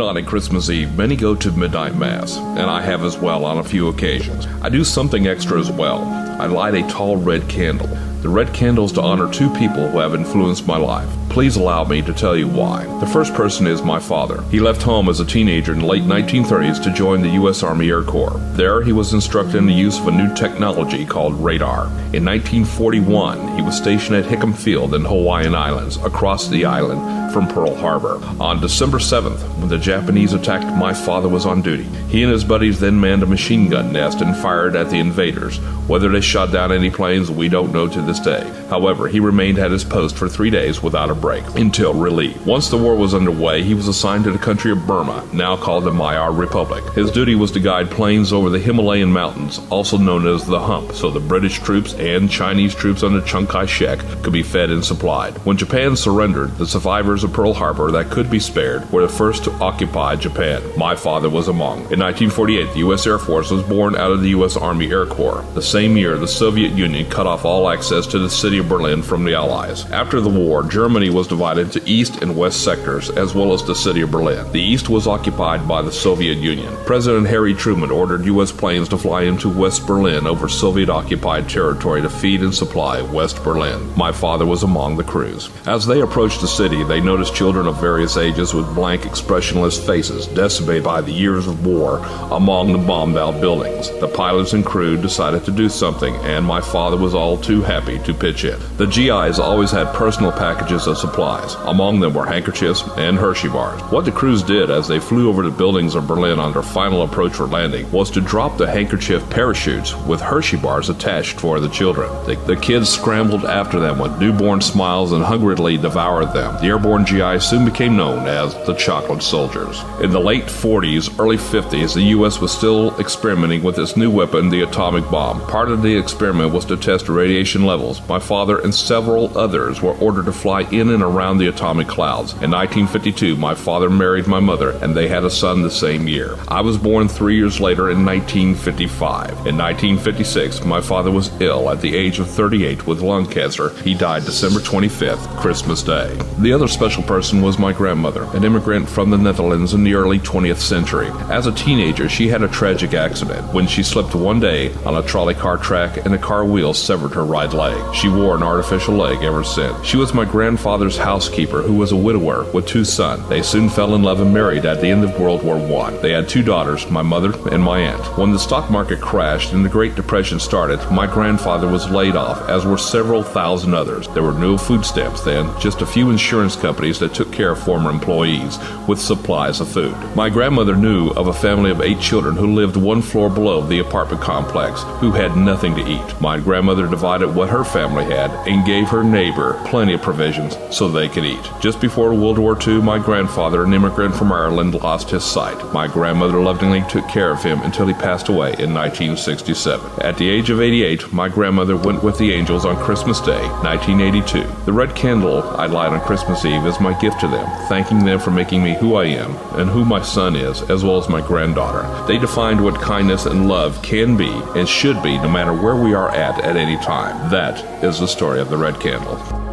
and on Christmas Eve, many go to midnight mass, and I have as well on a few occasions. I do something extra as well. I light a tall red candle. The red candle is to honor two people who have influenced my life. Please allow me to tell you why. The first person is my father. He left home as a teenager in the late 1930s to join the U.S. Army Air Corps. There, he was instructed in the use of a new technology called radar. In 1941, he was stationed at Hickam Field in Hawaiian Islands, across the island from Pearl Harbor. On December 7th, when the Japanese attacked, my father was on duty. He and his buddies then manned a machine gun nest and fired at the invaders. Whether they shot down any planes, we don't know to this day. However, he remained at his post for 3 days without a break, until relieved. Once the war was underway, he was assigned to the country of Burma, now called the Myanmar Republic. His duty was to guide planes over the Himalayan mountains, also known as the Hump, so the British troops and Chinese troops under Chiang Kai-shek could be fed and supplied. When Japan surrendered, the survivors of Pearl Harbor that could be spared were the first to occupy Japan. My father was among. In 1948, the U.S. Air Force was born out of the U.S. Army Air Corps. The same year, the Soviet Union cut off all access to the city of Berlin from the Allies. After the war, Germany was divided into East and West sectors, as well as the city of Berlin. The East was occupied by the Soviet Union. President Harry Truman ordered U.S. planes to fly into West Berlin over Soviet-occupied territory to feed and supply West Berlin. My father was among the crews. As they approached the city, they noticed children of various ages with blank, expressionless faces, decimated by the years of war, among the bombed-out buildings. The pilots and crew decided to do something, and my father was all too happy to pitch in. The GIs always had personal packages of supplies. Among them were handkerchiefs and Hershey bars. What the crews did as they flew over the buildings of Berlin on their final approach for landing was to drop the handkerchief parachutes with Hershey bars attached for the children. The kids scrambled after them with newborn smiles and hungrily devoured them. The airborne GIs soon became known as the Chocolate Soldiers. In the late 40s, early 50s, the U.S. was still experimenting with its new weapon, the atomic bomb. Part of the experiment was to test radiation levels. My father and several others were ordered to fly in and around the atomic clouds. In 1952, my father married my mother, and they had a son the same year. I was born 3 years later in 1955. In 1956, my father was ill at the age of 38 with lung cancer. He died December 25th, Christmas Day. The other special person was my grandmother, an immigrant from the Netherlands in the early 20th century. As a teenager, she had a tragic accident when she slipped one day on a trolley car track and a car wheel severed her right leg. She wore an artificial leg ever since. She was my grandfather's housekeeper, who was a widower with 2 sons. They soon fell in love and married at the end of World War I. They had 2 daughters, my mother and my aunt. When the stock market crashed and the Great Depression started, my grandfather was laid off, as were several thousand others. There were no food stamps then, just a few insurance companies that took care of former employees with supplies of food. My grandmother knew of a family of 8 children who lived 1 floor below the apartment complex, who had nothing to eat. My grandmother divided what her family had and gave her neighbor plenty of provisions so they could eat. Just before World War II, my grandfather, an immigrant from Ireland, lost his sight. My grandmother lovingly took care of him until he passed away in 1967. At the age of 88, my grandmother went with the angels on Christmas Day, 1982. The red candle I light on Christmas Eve is my gift to them, thanking them for making me who I am and who my son is, as well as my granddaughter. They defined what kindness and love can be and should be, no matter where we are at any time. That is the story of the red candle.